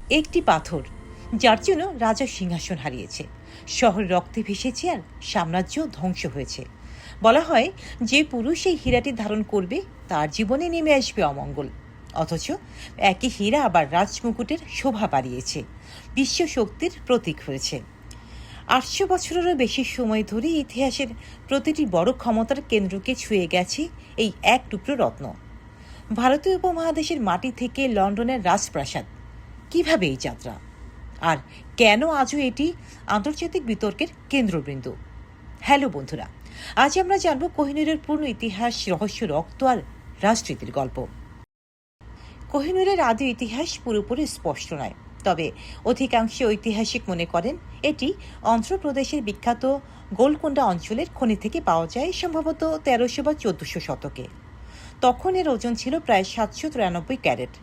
একটি পাথর, যার জন্য রাজা সিংহাসন হারিয়েছে, শহর রক্তে ভেসেছে আর সাম্রাজ্য ধ্বংস হয়েছে। বলা হয় যে পুরুষ এই হীরাটি ধারণ করবে তার জীবনে নেমে আসবে অমঙ্গল। অথচ একই হীরা আবার রাজমুকুটের শোভা বাড়িয়েছে, বিশ্ব শক্তির প্রতীক হয়েছে। ৮০০ বছরেরও বেশি সময় ধরে ইতিহাসের প্রতিটি বড় ক্ষমতার কেন্দ্রকে ছুঁয়ে গেছে এই এক টুকরো রত্ন। ভারতীয় উপমহাদেশের মাটি থেকে লন্ডনের রাজপ্রাসাদ, কিভাবে এই যাত্রা, আর কেন আজও এটি আন্তর্জাতিক বিতর্কের কেন্দ্রবিন্দু? হ্যালো বন্ধুরা, আজ আমরা জানব কোহিনূরের পূর্ণ ইতিহাস, রহস্য, রক্ত আর রাজনীতির গল্প। কোহিনূরের আদি ইতিহাস পুরোপুরি স্পষ্ট নয়, তবে অধিকাংশ ঐতিহাসিক মনে করেন এটি অন্ধ্রপ্রদেশের বিখ্যাত গোলকোন্ডা অঞ্চলের খনি থেকে পাওয়া যায়, সম্ভবত ১৩০০ বা ১৪০০ শতকে। তখন এর ওজন ছিল প্রায় ৭৯৩ ক্যারেট,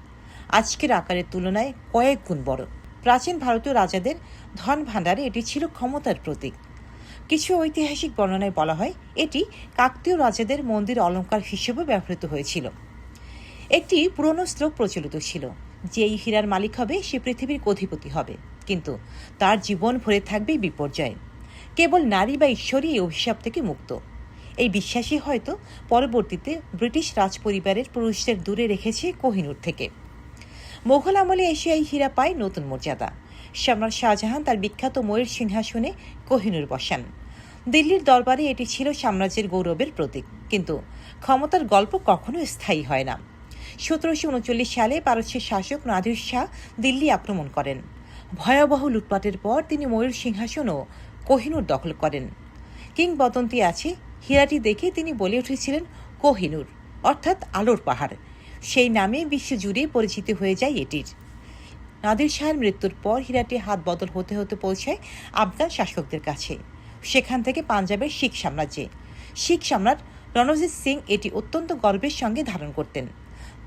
আজকের আকারের তুলনায় কয়েক গুণ বড়। প্রাচীন ভারতীয় রাজাদের ধন ভাণ্ডারে এটি ছিল ক্ষমতার প্রতীক। কিছু ঐতিহাসিক বর্ণনায় বলা হয় এটি কাকতীয় রাজাদের মন্দির অলঙ্কার হিসেবে ব্যবহৃত হয়েছিল। একটি পুরনো শ্লোক প্রচলিত ছিল, যে এই হীরার মালিক হবে সে পৃথিবীর অধিপতি হবে, কিন্তু তার জীবন ভরে থাকবে বিপর্যয়। কেবল নারী বা ঈশ্বরই এই অভিশাপ থেকে মুক্ত। এই বিশ্বাসই হয়তো পরবর্তীতে ব্রিটিশ রাজপরিবারের পুরুষদের দূরে রেখেছে কোহিনূর থেকে। মোগল আমলে এশিয়ায় হীরা পায় নতুন মর্যাদা। সম্রাট শাহজাহান তার বিখ্যাত ময়ূর সিংহাসনে কোহিনূর বসান। দিল্লির দরবারে এটি ছিল সাম্রাজ্যের গৌরবের প্রতীক, কিন্তু ক্ষমতার গল্প কখনো স্থায়ী হয় না। ১৭৩৯ সালে পারস্যের শাসক নাদির শাহ দিল্লি আক্রমণ করেন। ভয়াবহ লুটপাটের পর তিনি ময়ূর সিংহাসন ও কোহিনূর দখল করেন। কিংবদন্তি আছে, হীরাটি দেখে তিনি বলে উঠেছিলেন কোহিনূর, অর্থাৎ আলোর পাহাড়। সেই নামে বিশ্বজুড়ে পরিচিত হয়ে যায় এটির। নাদির শাহের মৃত্যুর পর হীরাটি হাত বদল হতে হতে পৌঁছায় আফগান শাসকদের কাছে, সেখান থেকে পাঞ্জাবের শিখ সাম্রাজ্যে। শিখ সম্রাট রণজিৎ সিং এটি অত্যন্ত গর্বের সঙ্গে ধারণ করতেন।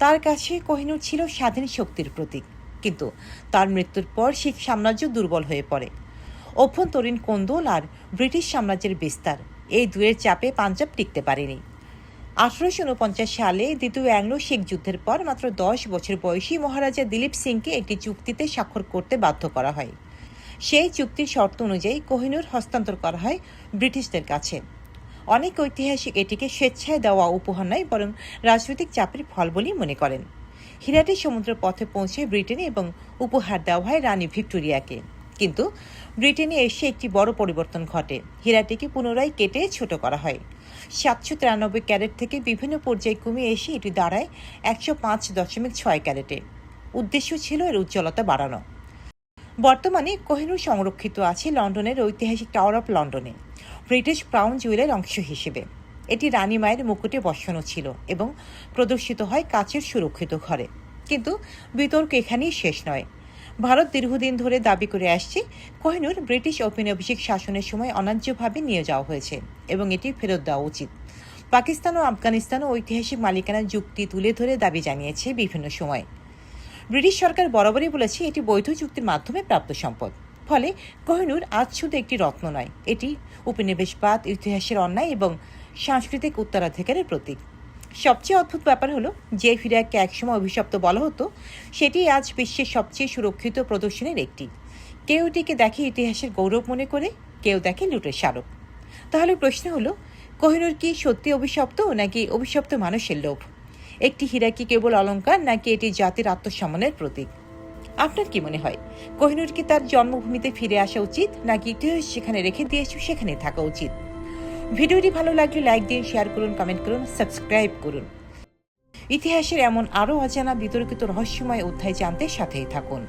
তার কাছে কোহিনূর ছিল স্বাধীন শক্তির প্রতীক, কিন্তু তার মৃত্যুর পর শিখ সাম্রাজ্য দুর্বল হয়ে পড়ে। অভ্যন্তরীণ কোন্দল আর ব্রিটিশ সাম্রাজ্যের বিস্তার, এই দুয়ের চাপে পাঞ্জাব টিকতে পারেনি। ১৮৪৯ সালে দ্বিতীয় অ্যাংলো শিখ যুদ্ধের পর মাত্র ১০ বছর বয়সী মহারাজা দিলীপ সিংকে একটি চুক্তিতে স্বাক্ষর করতে বাধ্য করা হয়। সেই চুক্তির শর্ত অনুযায়ী কোহিনূর হস্তান্তর করা হয় ব্রিটিশদের কাছে। অনেক ঐতিহাসিক এটিকে স্বেচ্ছায় দেওয়া উপহার নয়, বরং রাজনৈতিক চাপের ফল বলেই মনে করেন। হীরাটি সমুদ্র পথে পৌঁছে ব্রিটেনে এবং উপহার দেওয়া হয় রানী ভিক্টোরিয়াকে। কিন্তু ব্রিটেনে এসে একটি বড় পরিবর্তন ঘটে। হীরাটিকে পুনরায় কেটে ছোট করা হয়। ৭৯৩ ক্যারেট থেকে বিভিন্ন পর্যায়ে কমে এসে এটি দাঁড়ায় ১০৫.৬ ক্যারেটে। উদ্দেশ্য ছিল এর উজ্জ্বলতা বাড়ানো। বর্তমানে কোহিনূর সংরক্ষিত আছে লন্ডনের ঐতিহাসিক টাওয়ার অফ লন্ডনে, ব্রিটিশ ক্রাউন জুয়েলের অংশ হিসেবে। এটি রানী মায়ের মুকুটে বসানো ছিল এবং প্রদর্শিত হয় কাচের সুরক্ষিত ঘরে। কিন্তু বিতর্ক এখানেই শেষ নয়। ভারত দীর্ঘদিন ধরে দাবি করে আসছে কোহিনূর ব্রিটিশ ঔপনিবেশিক শাসনের সময় অন্যায্যভাবে নিয়ে যাওয়া হয়েছে এবং এটি ফেরত দেওয়া উচিত। পাকিস্তান ও আফগানিস্তানও ঐতিহাসিক মালিকানার যুক্তি তুলে ধরে দাবি জানিয়েছে বিভিন্ন সময়। ব্রিটিশ সরকার বরাবরই বলেছে এটি বৈধ চুক্তির মাধ্যমে প্রাপ্ত সম্পদ। ফলে কোহিনূর আজ শুধু একটি রত্ন নয়, এটি উপনিবেশবাদ, ইতিহাসের অন্যায় এবং সাংস্কৃতিক উত্তরাধিকারের প্রতীক। সবচেয়ে অদ্ভুত ব্যাপার হলো, যে হীরাকে একসময় অভিশপ্ত বলা হতো সেটি আজ বিশ্বের সবচেয়ে সুরক্ষিত প্রদর্শনীর একটি। কেউ এটিকে দেখে ইতিহাসের গৌরব মনে করে, কেউ দেখে লুটের স্মারক। তাহলে প্রশ্ন হলো, কোহিনূর কি সত্যি অভিশপ্ত, নাকি অভিশপ্ত মানুষের লোভ? একটি হীরা কি কেবল অলঙ্কার, নাকি এটি জাতির আত্মসম্মানের প্রতীক? আপনার কি মনে হয়, কোহিনূর কি তার জন্মভূমিতে ফিরে আসা উচিত, নাকি ইতিহাস যেখানে রেখে দিয়েছে সেখানে থাকা উচিত? ভিডিওটি ভালো লাগলে লাইক দিন, শেয়ার করুন, কমেন্ট করুন, সাবস্ক্রাইব করুন। ইতিহাসের এমন আরও অজানা বিতর্কিত রহস্যময় অধ্যায় জানতে সাথেই থাকুন।